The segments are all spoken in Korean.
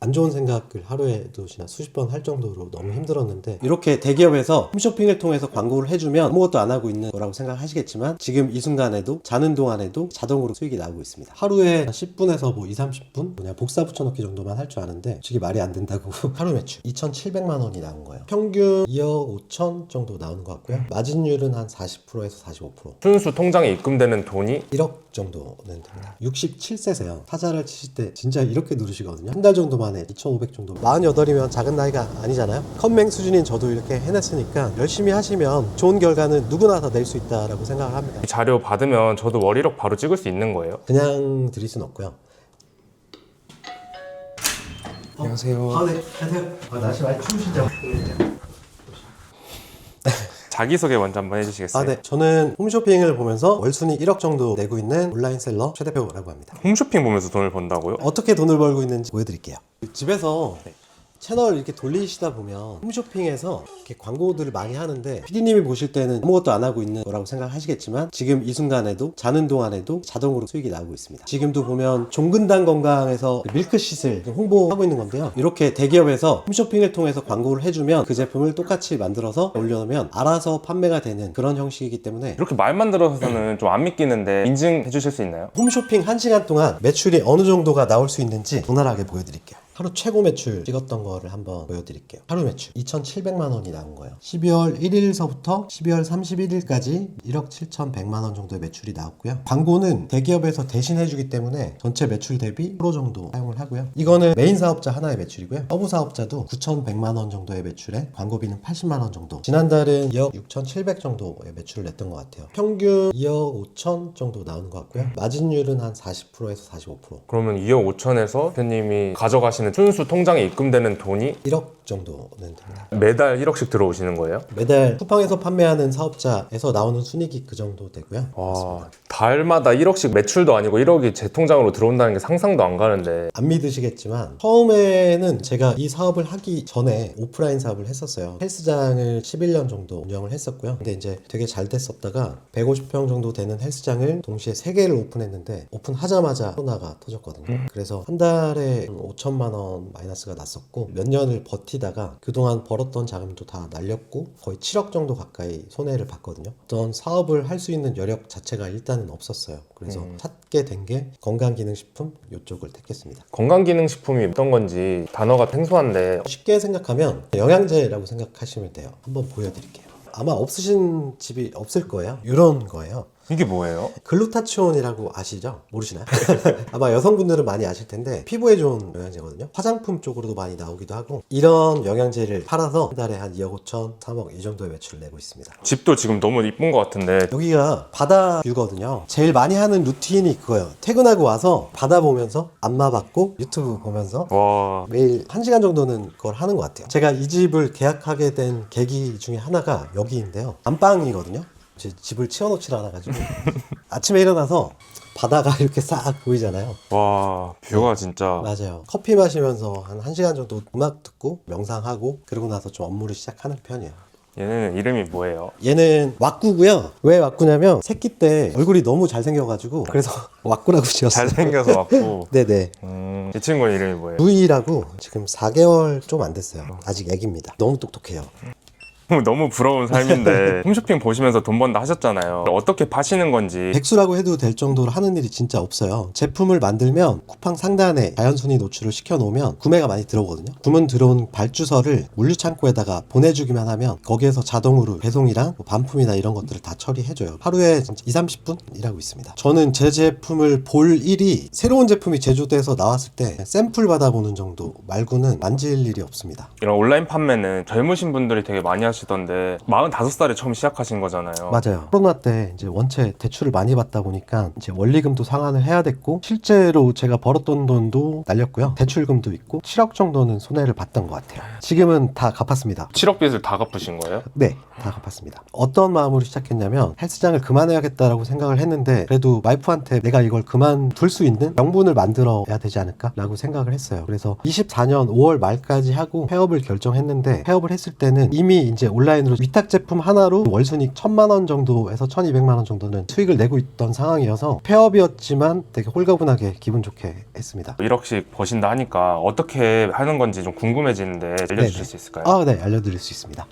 안 좋은 생각을 하루에도 그냥 수십 번 할 정도로 너무 힘들었는데, 이렇게 대기업에서 홈쇼핑을 통해서 광고를 해주면 아무것도 안 하고 있는 거라고 생각하시겠지만 지금 이 순간에도 자는 동안에도 자동으로 수익이 나오고 있습니다. 하루에 10분에서 뭐 2, 30분 그냥 복사 붙여넣기 정도만 할 줄 아는데 솔직히 말이 안 된다고 하루 매출 2,700만 원이 나온 거예요. 평균 2억 5천 정도 나오는 것 같고요. 마진율은 한 40%에서 45%. 순수 통장에 입금되는 돈이 1억 정도는 됩니다. 67세세요. 타자를 치실 때 진짜 이렇게 누르시거든요. 한 달 정도 만에 2,500 정도. 48이면 작은 나이가 아니잖아요. 컴맹 수준인 저도 이렇게 해냈으니까 열심히 하시면 좋은 결과는 누구나 다 낼 수 있다라고 생각을 합니다. 이 자료 받으면 저도 월이력 바로 찍을 수 있는 거예요? 그냥 드릴 순 없고요. 안녕하세요. 네. 안녕하세요. 날씨 많이 추우시죠? 자기소개 먼저 한번 해주시겠어요? 네. 저는 홈쇼핑을 보면서 월순위 1억 정도 내고 있는 온라인셀러 최 대표라고 합니다. 홈쇼핑 보면서 돈을 번다고요? 어떻게 돈을 벌고 있는지 보여드릴게요. 집에서 채널 이렇게 돌리시다 보면 홈쇼핑에서 이렇게 광고들을 많이 하는데 PD님이 보실 때는 아무것도 안 하고 있는 거라고 생각하시겠지만 지금 이 순간에도 자는 동안에도 자동으로 수익이 나오고 있습니다. 지금도 보면 종근당 건강에서 밀크시슬 홍보하고 있는 건데요. 이렇게 대기업에서 홈쇼핑을 통해서 광고를 해주면 그 제품을 똑같이 만들어서 올려놓으면 알아서 판매가 되는 그런 형식이기 때문에 이렇게 말만 들어서는 좀 안 믿기는데 인증해 주실 수 있나요? 홈쇼핑 1시간 동안 매출이 어느 정도가 나올 수 있는지 적나라하게 보여드릴게요. 하루 최고 매출 찍었던 거를 한번 보여드릴게요. 하루 매출 2,700만 원이 나온 거예요. 12월 1일서부터 12월 31일까지 1억 7,100만 원 정도의 매출이 나왔고요. 광고는 대기업에서 대신 해주기 때문에 전체 매출 대비 10% 정도 사용을 하고요. 이거는 메인 사업자 하나의 매출이고요. 서브 사업자도 9,100만 원 정도의 매출에 광고비는 80만 원 정도. 지난달은 2억 6,700 정도의 매출을 냈던 것 같아요. 평균 2억 5천 정도 나오는 것 같고요. 마진율은 한 40%에서 45%. 그러면 2억 5천에서 대표님이 가져가시는 순수 통장에 입금되는 돈이 1억 정도는 됩니다. 매달 1억씩 들어오시는 거예요? 매달 쿠팡에서 판매하는 사업자에서 나오는 순이익이 그 정도 되고요. 와, 달마다 1억씩 매출도 아니고 1억이 제 통장으로 들어온다는 게 상상도 안 가는데. 안 믿으시겠지만 처음에는 제가 이 사업을 하기 전에 오프라인 사업을 했었어요. 헬스장을 11년 정도 운영을 했었고요. 근데 이제 되게 잘 됐었다가 150평 정도 되는 헬스장을 동시에 3개를 오픈했는데 오픈하자마자 코로나가 터졌거든요. 그래서 한 달에 5천만 원 마이너스가 났었고 몇 년을 버티다가 그동안 벌었던 자금도 다 날렸고 거의 7억 정도 가까이 손해를 봤거든요. 어떤 사업을 할 수 있는 여력 자체가 일단은 없었어요. 그래서 찾게 된 게 건강기능식품 이쪽을 택했습니다. 건강기능식품이 어떤 건지 단어가 생소한데 쉽게 생각하면 영양제라고 생각하시면 돼요. 한번 보여드릴게요. 아마 없으신 집이 없을 거예요. 이런 거예요. 이게 뭐예요? 글루타치온이라고 아시죠? 모르시나요? 아마 여성분들은 많이 아실 텐데 피부에 좋은 영양제거든요. 화장품 쪽으로도 많이 나오기도 하고 이런 영양제를 팔아서 한 달에 한 2억 5천, 3억 이 정도의 매출을 내고 있습니다. 집도 지금 너무 이쁜 것 같은데. 여기가 바다 뷰거든요. 제일 많이 하는 루틴이 그거예요. 퇴근하고 와서 바다 보면서 안마 받고 유튜브 보면서 와, 매일 1시간 정도는 그걸 하는 것 같아요. 제가 이 집을 계약하게 된 계기 중에 하나가 여기인데요. 안방이거든요. 제 집을 치워놓질 않아가지고 아침에 일어나서 바다가 이렇게 싹 보이잖아요. 와, 뷰가 진짜. 맞아요. 커피 마시면서 한 1시간 정도 음악 듣고 명상하고 그러고 나서 좀 업무를 시작하는 편이에요. 얘는 이름이 뭐예요? 얘는 왁구고요. 왜 왁구냐면 새끼 때 얼굴이 너무 잘생겨가지고 그래서 왁구라고 지었어요. 잘생겨서 왔고. 네네. 이 친구는 이름이 뭐예요? 루이라고 지금 4개월 좀 안 됐어요. 아직 애기입니다. 너무 똑똑해요. 너무 부러운 삶인데 홈쇼핑 보시면서 돈 번다 하셨잖아요. 어떻게 파시는 건지. 백수라고 해도 될 정도로 하는 일이 진짜 없어요. 제품을 만들면 쿠팡 상단에 자연순위 노출을 시켜놓으면 구매가 많이 들어오거든요. 주문 들어온 발주서를 물류창고에다가 보내주기만 하면 거기에서 자동으로 배송이랑 뭐 반품이나 이런 것들을 다 처리해줘요. 하루에 진짜 2-30분 일하고 있습니다. 저는 제 제품을 볼 일이 새로운 제품이 제조돼서 나왔을 때 샘플 받아보는 정도 말고는 만질 일이 없습니다. 이런 온라인 판매는 젊으신 분들이 되게 많이 하시던데 45살에 처음 시작하신 거잖아요. 맞아요. 코로나 때 이제 원체 대출을 많이 받다 보니까 이제 원리금도 상환을 해야 됐고 실제로 제가 벌었던 돈도 날렸고요. 대출금도 있고 7억 정도는 손해를 봤던 것 같아요. 지금은 다 갚았습니다. 7억 빚을 다 갚으신 거예요? 네, 다 갚았습니다. 어떤 마음으로 시작했냐면 헬스장을 그만해야겠다라고 생각을 했는데 그래도 와이프한테 내가 이걸 그만둘 수 있는 명분을 만들어야 되지 않을까라고 생각을 했어요. 그래서 24년 5월 말까지 하고 폐업을 결정했는데 폐업을 했을 때는 이미 이제 이제 온라인으로 위탁 제품 하나로 월순익 1,000만 원 정도에서 1,200만 원 정도는 수익을 내고 있던 상황이어서 폐업이었지만 되게 홀가분하게 기분 좋게 했습니다. 1억씩 버신다 하니까 어떻게 하는 건지 좀 궁금해지는데 알려주실 네네. 수 있을까요? 네, 알려드릴 수 있습니다.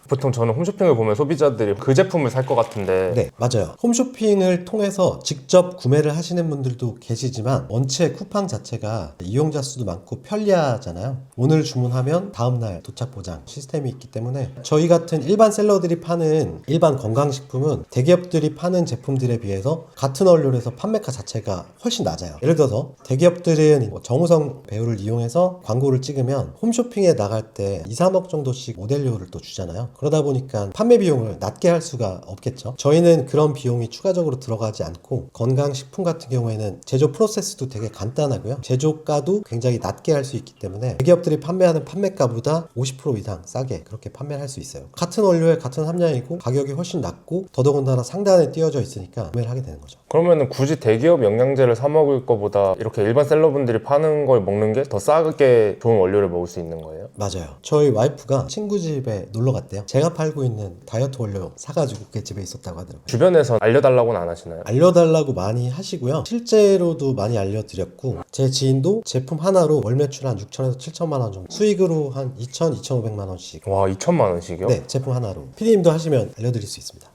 보통 저는 홈쇼핑을 보면 소비자들이 그 제품을 살 것 같은데 네, 맞아요. 홈쇼핑을 통해서 직접 구매를 하시는 분들도 계시지만 원체 쿠팡 자체가 이용자 수도 많고 편리하잖아요. 오늘 주문하면 다음날 도착 보장 시스템이 있기 때문에 저희 같은 일반 셀러들이 파는 일반 건강식품은 대기업들이 파는 제품들에 비해서 같은 원료에서 판매가 자체가 훨씬 낮아요. 예를 들어서 대기업들은 정우성 배우를 이용해서 광고를 찍으면 홈쇼핑에 나갈 때 2, 3억 정도씩 모델료를 또 주잖아요. 그러다 보니까 판매 비용을 낮게 할 수가 없겠죠. 저희는 그런 비용이 추가적으로 들어가지 않고 건강식품 같은 경우에는 제조 프로세스도 되게 간단하고요. 제조가도 굉장히 낮게 할 수 있기 때문에 대기업들이 판매하는 판매가보다 50% 이상 싸게 그렇게 판매를 할 수 있어요. 같은 원료에 같은 함량이고 가격이 훨씬 낮고 더더군다나 상단에 띄어져 있으니까 구매를 하게 되는 거죠. 그러면은 굳이 대기업 영양제를 사 먹을 거보다 이렇게 일반 셀러분들이 파는 걸 먹는 게 더 싸게 좋은 원료를 먹을 수 있는 거예요? 맞아요. 저희 와이프가 친구 집에 놀러 갔대요. 제가 팔고 있는 다이어트 원료 사가지고 그 집에 있었다고 하더라고요. 주변에서 알려달라고는 안 하시나요? 알려달라고 많이 하시고요. 실제로도 많이 알려드렸고 제 지인도 제품 하나로 월 매출 한 6천에서 7천만 원 정도 수익으로 한 2천, 2,500만 원씩 와, 2천만 원씩이요? 네, 제품 하나로 PD님도 하시면 알려드릴 수 있습니다.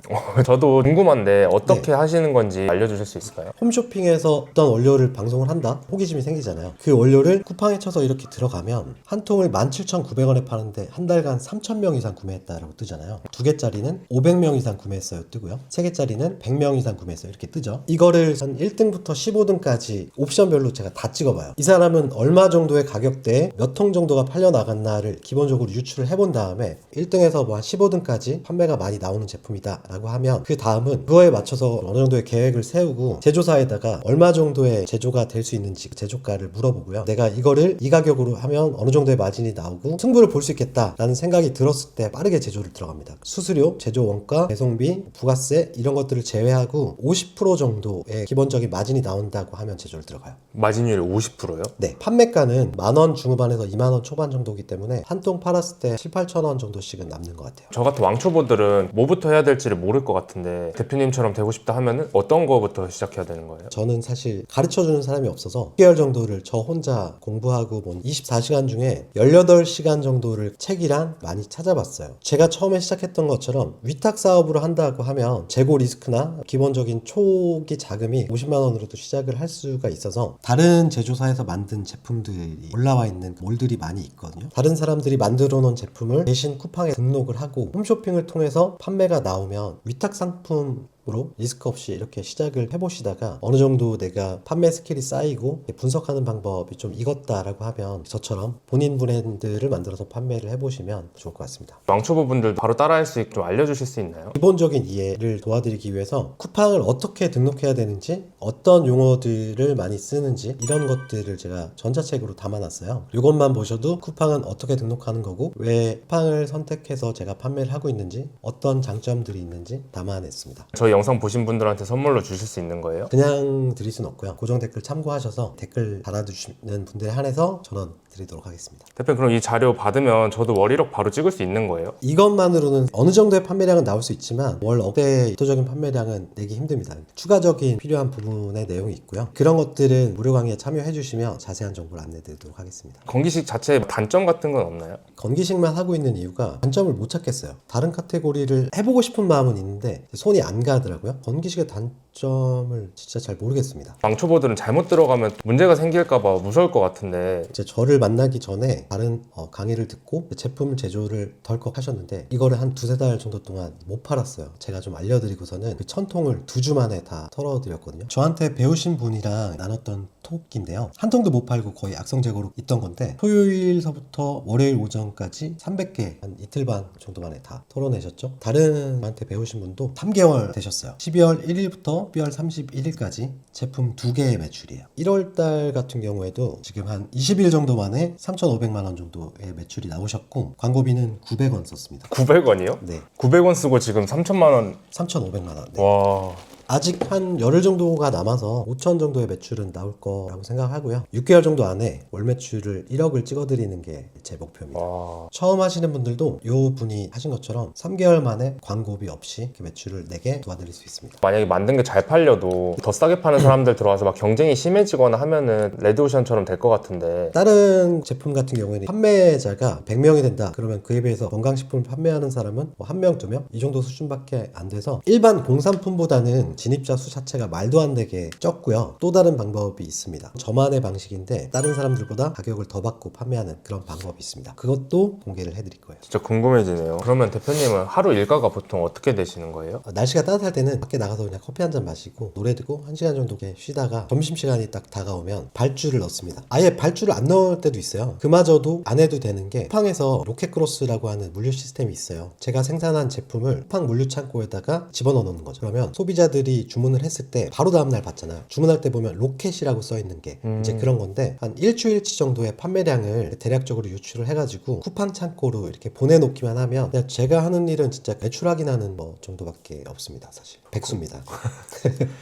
저도 궁금한데 어떻게 하시는 건지 알려주실 수 있을까요? 홈쇼핑에서 어떤 원료를 방송을 한다? 호기심이 생기잖아요. 그 원료를 쿠팡에 쳐서 이렇게 들어가면 한 통을 17,900원에 파는데 한 달간 3,000명 이상 구매했다라고 뜨잖아요. 2개짜리는 500명 이상 구매했어요 뜨고요. 3개짜리는 100명 이상 구매했어요 이렇게 뜨죠. 이거를 한 1등부터 15등까지 옵션별로 제가 다 찍어봐요. 이 사람은 얼마 정도의 가격대에 몇 통 정도가 팔려 나갔나를 기본적으로 유출을 해본 다음에 1등에서 뭐 한 15등까지 판매가 많이 나오는 제품이다 라고 하면 그 다음은 그거에 맞춰서 어느 정도의 계획을 세우고 제조사에다가 얼마 정도의 제조가 될 수 있는지 제조가를 물어보고요. 내가 이거를 이 가격으로 하면 어느 정도의 마진이 나오고 승부를 볼 수 있겠다 라는 생각이 들었을 때 빠르게 제조를 들어갑니다. 수수료, 제조 원가, 배송비, 부가세 이런 것들을 제외하고 50% 정도의 기본적인 마진이 나온다고 하면 제조를 들어가요. 마진율이 50%요? 네, 판매가는 10,000원 중후반에서 20,000원 초반 정도이기 때문에 한 통 팔았을 때 7,000~8,000원 정도씩은 남는 것 같아요. 저 같은 왕초보들은 뭐부터 해야 될지를 모를 것 같은데 대표님처럼 되고 싶다 하면은 어떤 거부터 시작해야 되는 거예요? 저는 사실 가르쳐주는 사람이 없어서 6개월 정도를 저 혼자 공부하고 24시간 중에 18시간 정도를 책이랑 많이 찾아봤어요. 제가 처음에 시작했던 것처럼 위탁 사업으로 한다고 하면 재고 리스크나 기본적인 초기 자금이 50만 원으로도 시작을 할 수가 있어서 다른 제조사에서 만든 제품들이 올라와 있는 몰들이 많이 있거든요. 다른 사람들이 만들어 놓은 제품을 대신 쿠팡에 등록을 하고 홈쇼핑을 통해서 판매가 나오면 위탁 상품으로 리스크 없이 이렇게 시작을 해보시다가 어느 정도 내가 판매 스킬이 쌓이고 분석하는 방법이 좀 익었다라고 하면 저처럼 본인 브랜드를 만들어서 판매를 해보시면 좋을 것 같습니다. 왕초보분들도 바로 따라할 수 있게 좀 알려주실 수 있나요? 기본적인 이해를 도와드리기 위해서 쿠팡을 어떻게 등록해야 되는지 어떤 용어들을 많이 쓰는지 이런 것들을 제가 전자책으로 담아놨어요. 이것만 보셔도 쿠팡은 어떻게 등록하는 거고 왜 쿠팡을 선택해서 제가 판매를 하고 있는지 어떤 장점들이 있는지 담아냈습니다. 저희 영상 보신 분들한테 선물로 주실 수 있는 거예요? 그냥 드릴 순 없고요. 고정 댓글 참고하셔서 댓글 달아주시는 분들에 한해서 전원 드리도록 하겠습니다. 대표님 그럼 이 자료 받으면 저도 월 1억 바로 찍을 수 있는 거예요? 이것만으로는 어느 정도의 판매량은 나올 수 있지만 월 억대의 압도적인 판매량은 내기 힘듭니다. 추가적인 필요한 부분의 내용이 있고요. 그런 것들은 무료 강의에 참여해 주시면 자세한 정보를 안내 드리도록 하겠습니다. 건기식 자체에 단점 같은 건 없나요? 건기식만 하고 있는 이유가 단점을 못 찾겠어요. 다른 카테고리를 해보고 싶은 마음은 있는데 손이 안 가더라고요. 건기식의 단점을 진짜 잘 모르겠습니다. 왕초보들은 잘못 들어가면 문제가 생길까봐 무서울 것 같은데 이제 저를 만나기 전에 다른 강의를 듣고 제품 제조를 덜컥 하셨는데 이거를 한 2~3달 정도 동안 못 팔았어요. 제가 좀 알려드리고서는 그 1,000통을 2주 만에 다 털어드렸거든요. 저한테 배우신 분이랑 나눴던 톡인데요. 한 통도 못 팔고 거의 악성재고로 있던 건데 토요일서부터 월요일 오전까지 300개 한 이틀 반 정도 만에 다 털어내셨죠. 다른 분한테 배우신 분도 3개월 되셨어요. 12월 1일부터 12월 31일까지 제품 2개의 매출이에요. 1월달 같은 경우에도 지금 한 20일 정도 만에 3,500만 원 정도의 매출이 나오셨고 광고비는 900원 썼습니다. 900원이요? 네, 900원 쓰고 지금 3천만 원. 3,500만 원. 네. 와, 아직 한 열흘 정도가 남아서 5천 정도의 매출은 나올 거라고 생각하고요. 6개월 정도 안에 월 매출을 1억을 찍어드리는 게 제 목표입니다. 와. 처음 하시는 분들도 요 분이 하신 것처럼 3개월 만에 광고비 없이 이렇게 매출을 내게 도와드릴 수 있습니다. 만약에 만든 게 잘 팔려도 더 싸게 파는 사람들 들어와서 막 경쟁이 심해지거나 하면은 레드오션처럼 될 것 같은데 다른 제품 같은 경우에는 판매자가 100명이 된다 그러면 그에 비해서 건강식품을 판매하는 사람은 뭐 1명, 2명 이 정도 수준밖에 안 돼서 일반 공산품보다는 진입자 수 자체가 말도 안 되게 적고요. 또 다른 방법이 있습니다. 저만의 방식인데 다른 사람들보다 가격을 더 받고 판매하는 그런 방법이 있습니다. 그것도 공개를 해드릴 거예요. 진짜 궁금해지네요. 그러면 대표님은 하루 일과가 보통 어떻게 되시는 거예요? 날씨가 따뜻할 때는 밖에 나가서 그냥 커피 한 잔 마시고 노래 듣고 1시간 정도 이렇게 쉬다가 점심시간이 딱 다가오면 발주를 넣습니다. 아예 발주를 안 넣을 때도 있어요. 그마저도 안 해도 되는 게 쿠팡에서 로켓크로스라고 하는 물류 시스템이 있어요. 제가 생산한 제품을 쿠팡 물류 창고에다가 집어넣어 놓는 거죠. 그러면 소비자들이 주문을 했을 때 바로 다음날 받잖아요. 주문할 때 보면 로켓이라고 써 있는 게 이제 그런 건데 한 일주일치 정도의 판매량을 대략적으로 유출을 해가지고 쿠팡 창고로 이렇게 보내놓기만 하면 그냥 제가 하는 일은 진짜 매출 확인하는 뭐 정도밖에 없습니다. 사실 백수입니다.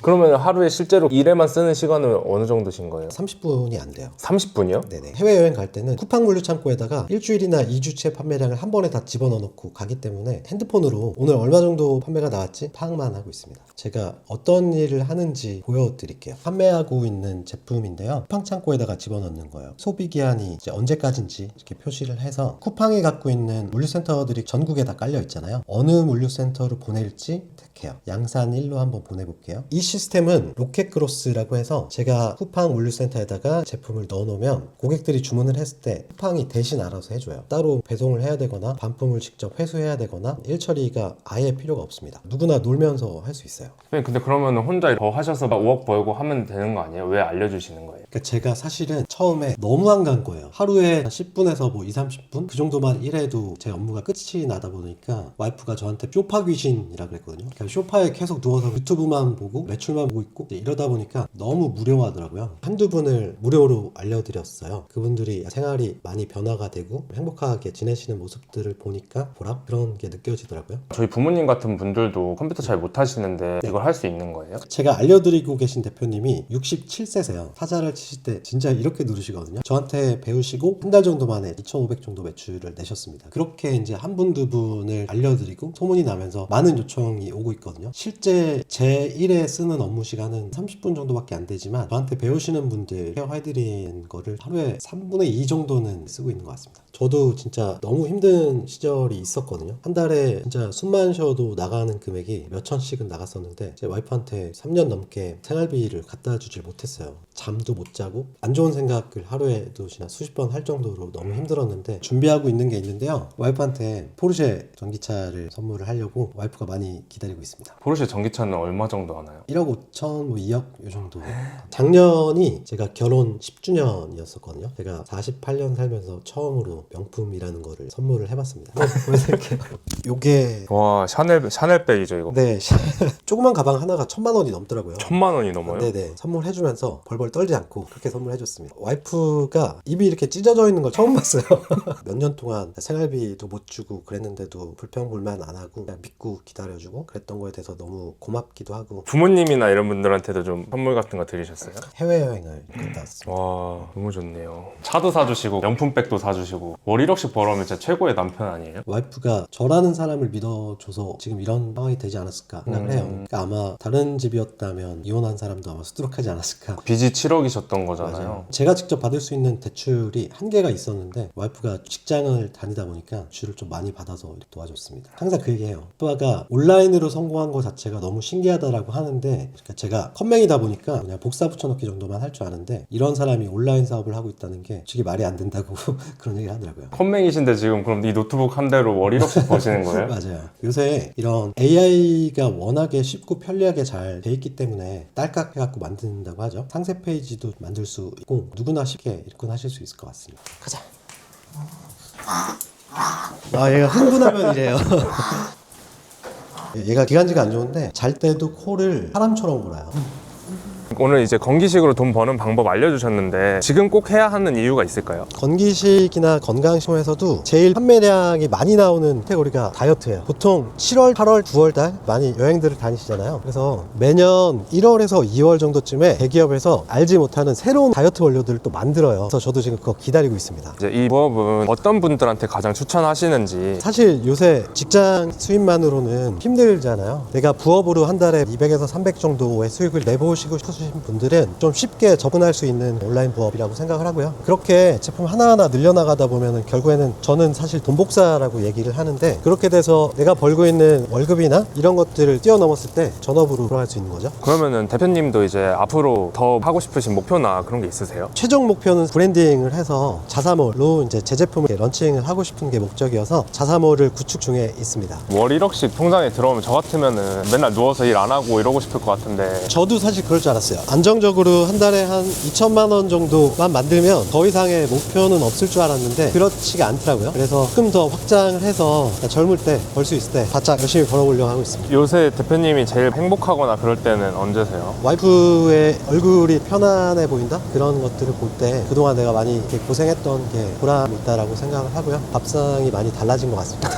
그러면 하루에 실제로 일에만 쓰는 시간은 어느 정도신 거예요? 30분이 안 돼요. 30분이요? 네네. 해외여행 갈 때는 쿠팡 물류 창고에다가 일주일이나 2주치 판매량을 한 번에 다 집어넣어 놓고 가기 때문에 핸드폰으로 오늘 얼마 정도 판매가 나왔지 파악만 하고 있습니다. 제가 어떤 일을 하는지 보여드릴게요. 판매하고 있는 제품인데요. 쿠팡 창고에다가 집어넣는 거예요. 소비 기한이 이제 언제까지인지 이렇게 표시를 해서 쿠팡이 갖고 있는 물류센터들이 전국에 다 깔려 있잖아요. 어느 물류센터로 보낼지 택해요. 양산 1로 한번 보내볼게요. 이 시스템은 로켓크로스라고 해서 제가 쿠팡 물류센터에다가 제품을 넣어놓으면 고객들이 주문을 했을 때 쿠팡이 대신 알아서 해줘요. 따로 배송을 해야 되거나 반품을 직접 회수해야 되거나 일 처리가 아예 필요가 없습니다. 누구나 놀면서 할 수 있어요. 근데 그러면 혼자 더 하셔서 5억 벌고 하면 되는 거 아니에요? 왜 알려주시는 거예요? 그러니까 제가 사실은 처음에 너무 안 간 거예요. 하루에 10분에서 뭐 2, 30분? 그 정도만 일해도 제 업무가 끝이 나다 보니까 와이프가 저한테 쇼파 귀신이라 그랬거든요. 그러니까 쇼파에 계속 누워서 유튜브만 보고 매출만 보고 있고 이러다 보니까 너무 무료하더라고요. 한두 분을 무료로 알려드렸어요. 그분들이 생활이 많이 변화가 되고 행복하게 지내시는 모습들을 보니까 보람? 그런 게 느껴지더라고요. 저희 부모님 같은 분들도 컴퓨터 잘 못하시는데 이걸 할 수 있는 거예요? 제가 알려드리고 계신 대표님이 67세세요. 타자를 치실 때 진짜 이렇게 누르시거든요. 저한테 배우시고 한 달 정도 만에 2,500 정도 매출을 내셨습니다. 그렇게 이제 한 분 두 분을 알려드리고 소문이 나면서 많은 요청이 오고 있거든요. 실제 제 일에 쓰는 업무 시간은 30분 정도밖에 안 되지만 저한테 배우시는 분들 케어해드리는 거를 하루에 3분의 2 정도는 쓰고 있는 것 같습니다. 저도 진짜 너무 힘든 시절이 있었거든요. 한 달에 진짜 숨만 쉬어도 나가는 금액이 몇 천씩은 나갔었는데 제 와이프한테 3년 넘게 생활비를 갖다 주질 못했어요. 잠도 못 자고 안 좋은 생각을 하루에도 그냥 수십 번 할 정도로 너무 힘들었는데 준비하고 있는 게 있는데요. 와이프한테 포르쉐 전기차를 선물을 하려고 와이프가 많이 기다리고 있습니다. 포르쉐 전기차는 얼마 정도 하나요? 1억 5천, 뭐 2억 요 정도. 작년이 제가 결혼 10주년이었었거든요. 제가 48년 살면서 처음으로 명품이라는 거를 선물을 해봤습니다. 보여드릴게요. 요게 와, 샤넬백이죠 이거? 네 조그만 가방 하나가 1,000만 원이 넘더라고요. 1,000만 원이 넘어요? 네네. 선물해주면서 벌벌 떨지 않고 그렇게 선물해줬습니다. 와이프가 입이 이렇게 찢어져 있는 걸 처음 봤어요. 몇 년 동안 생활비도 못 주고 그랬는데도 불평불만 안 하고 그냥 믿고 기다려주고 그랬던 거에 대해서 너무 고맙기도 하고 부모님이나 이런 분들한테도 좀 선물 같은 거 드리셨어요? 해외여행을 갔다 왔습니다. 와, 너무 좋네요. 차도 사주시고 명품백도 사주시고 월 1억씩 벌어오면 진짜 최고의 남편 아니에요? 와이프가 저라는 사람을 믿어줘서 지금 이런 상황이 되지 않았을까 생각을 해요. 그러니까 아마 다른 집이었다면 이혼한 사람도 아마 수두룩하지 않았을까. 빚이 7억이셨던 거잖아요. 맞아요. 제가 직접 받을 수 있는 대출이 한계가 있었는데 와이프가 직장을 다니다 보니까 대출을 좀 많이 받아서 이렇게 도와줬습니다. 항상 그 얘기해요. 오빠가 온라인으로 성공한 거 자체가 너무 신기하다라고 하는데 그러니까 제가 컴맹이다 보니까 그냥 복사 붙여넣기 정도만 할 줄 아는데 이런 사람이 온라인 사업을 하고 있다는 게 솔직히 말이 안 된다고 그런 얘기를 하더라고요. 컴맹이신데 지금 그럼 이 노트북 한 대로 월 1억씩 버시는 거예요? 맞아요. 요새 이런 AI가 워낙에 쉽고 편리하게 잘 돼 있기 때문에 딸깍 해갖고 만든다고 하죠. 상세 페이지도 만들 수 있고 누구나 쉽게 접근하실 수 있을 것 같습니다. 가자. 아 얘가 흥분하면 이래요. 얘가 기관지가 안 좋은데 잘 때도 코를 사람처럼 골아요. 오늘 이제 건기식으로 돈 버는 방법 알려주셨는데 지금 꼭 해야 하는 이유가 있을까요? 건기식이나 건강식품에서도 제일 판매량이 많이 나오는 카테고리가 다이어트예요. 보통 7월, 8월, 9월 달 많이 여행들을 다니시잖아요. 그래서 매년 1월에서 2월 정도쯤에 대기업에서 알지 못하는 새로운 다이어트 원료들을 또 만들어요. 그래서 저도 지금 그거 기다리고 있습니다. 이제 이 부업은 어떤 분들한테 가장 추천하시는지. 사실 요새 직장 수입만으로는 힘들잖아요. 내가 부업으로 한 달에 200에서 300 정도의 수익을 내보시고 싶으신 분들은 좀 쉽게 접근할 수 있는 온라인 부업이라고 생각을 하고요. 그렇게 제품 하나하나 늘려나가다 보면 결국에는 저는 사실 돈복사라고 얘기를 하는데, 그렇게 돼서 내가 벌고 있는 월급이나 이런 것들을 뛰어넘었을 때 전업으로 돌아갈 수 있는 거죠. 그러면은 대표님도 이제 앞으로 더 하고 싶으신 목표나 그런 게 있으세요? 최종 목표는 브랜딩을 해서 자사몰로 이제 제 제품을 런칭을 하고 싶은 게 목적이어서 자사몰을 구축 중에 있습니다. 월 1억씩 통장에 들어오면 저 같으면은 맨날 누워서 일 안 하고 이러고 싶을 것 같은데. 저도 사실 그럴 줄 알았어요. 안정적으로 한 달에 한 2천만 원 정도만 만들면 더 이상의 목표는 없을 줄 알았는데 그렇지가 않더라고요. 그래서 조금 더 확장을 해서 젊을 때 벌 수 있을 때 바짝 열심히 벌어보려고 하고 있습니다. 요새 대표님이 제일 행복하거나 그럴 때는 언제세요? 와이프의 얼굴이 편안해 보인다? 그런 것들을 볼 때 그동안 내가 많이 이렇게 고생했던 게 보람이 있다라고 생각을 하고요. 밥상이 많이 달라진 것 같습니다.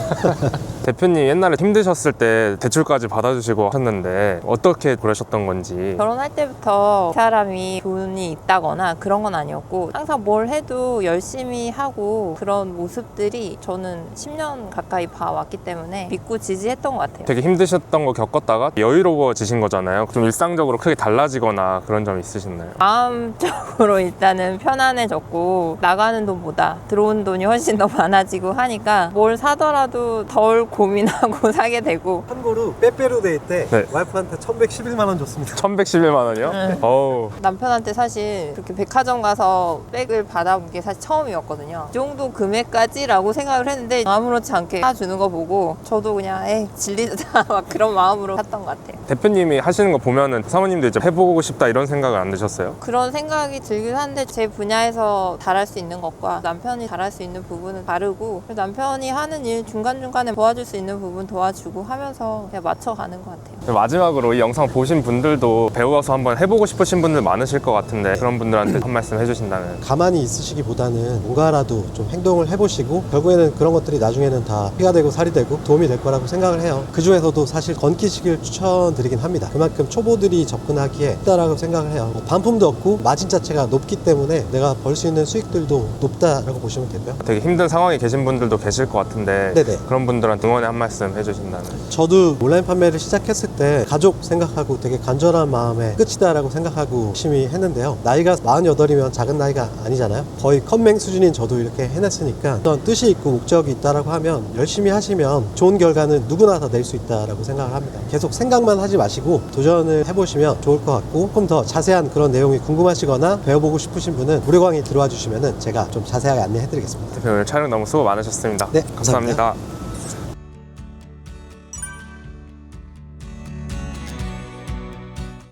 대표님 옛날에 힘드셨을 때 대출까지 받아주시고 하셨는데 어떻게 그러셨던 건지. 결혼할 때부터 사람이 돈이 있다거나 그런 건 아니었고 항상 뭘 해도 열심히 하고 그런 모습들이 저는 10년 가까이 봐왔기 때문에 믿고 지지했던 것 같아요. 되게 힘드셨던 거 겪었다가 여유로워지신 거잖아요. 좀 일상적으로 크게 달라지거나 그런 점 있으셨나요? 마음적으로 일단은 편안해졌고 나가는 돈보다 들어오는 돈이 훨씬 더 많아지고 하니까 뭘 사더라도 덜 고민하고 사게 되고. 참고로 빼빼로데이 때 네. 와이프한테 1111만 원 줬습니다. 1111만 원이요? 네. 어우. 남편한테 사실 그렇게 백화점 가서 백을 받아본 게 사실 처음이었거든요. 이 정도 금액까지라고 생각을 했는데 아무렇지 않게 사주는 거 보고 저도 그냥 질리다 막 그런 마음으로 샀던 것 같아요. 대표님이 하시는 거 보면은 사모님도 이제 해보고 싶다 이런 생각은 안 드셨어요? 그런 생각이 들긴 한데 제 분야에서 잘할 수 있는 것과 남편이 잘할 수 있는 부분은 다르고 남편이 하는 일 중간중간에 도와줄 수 있는 부분 도와주고 하면서 그냥 맞춰가는 것 같아요. 마지막으로 이 영상 보신 분들도 배워서 한번 해보고 싶으신 분들 많으실 것 같은데 그런 분들한테 한 말씀 해주신다면. 가만히 있으시기보다는 뭔가라도 좀 행동을 해보시고 결국에는 그런 것들이 나중에는 다 피가 되고 살이 되고 도움이 될 거라고 생각을 해요. 그 중에서도 사실 건기식을 추천드리긴 합니다. 그만큼 초보들이 접근하기에 쉽다라고 생각을 해요. 반품도 없고 마진 자체가 높기 때문에 내가 벌 수 있는 수익들도 높다라고 보시면 되고요. 되게 힘든 상황에 계신 분들도 계실 것 같은데 네네. 그런 분들한테 응원의 한 말씀 해주신다면. 저도 온라인 판매를 시작했을 때 가족 생각하고 되게 간절한 마음에 끝이다라고 생각하고 열심히 했는데요. 나이가 48이면 작은 나이가 아니잖아요. 거의 컴맹 수준인 저도 이렇게 해냈으니까 어떤 뜻이 있고 목적이 있다라고 하면 열심히 하시면 좋은 결과는 누구나 다 낼 수 있다라고 생각을 합니다. 계속 생각만 하지 마시고 도전을 해보시면 좋을 것 같고, 조금 더 자세한 그런 내용이 궁금하시거나 배워보고 싶으신 분은 무료강의 들어와 주시면 제가 좀 자세하게 안내해드리겠습니다. 대표님 오늘 촬영 너무 수고 많으셨습니다. 네, 감사합니다. 감사합니다.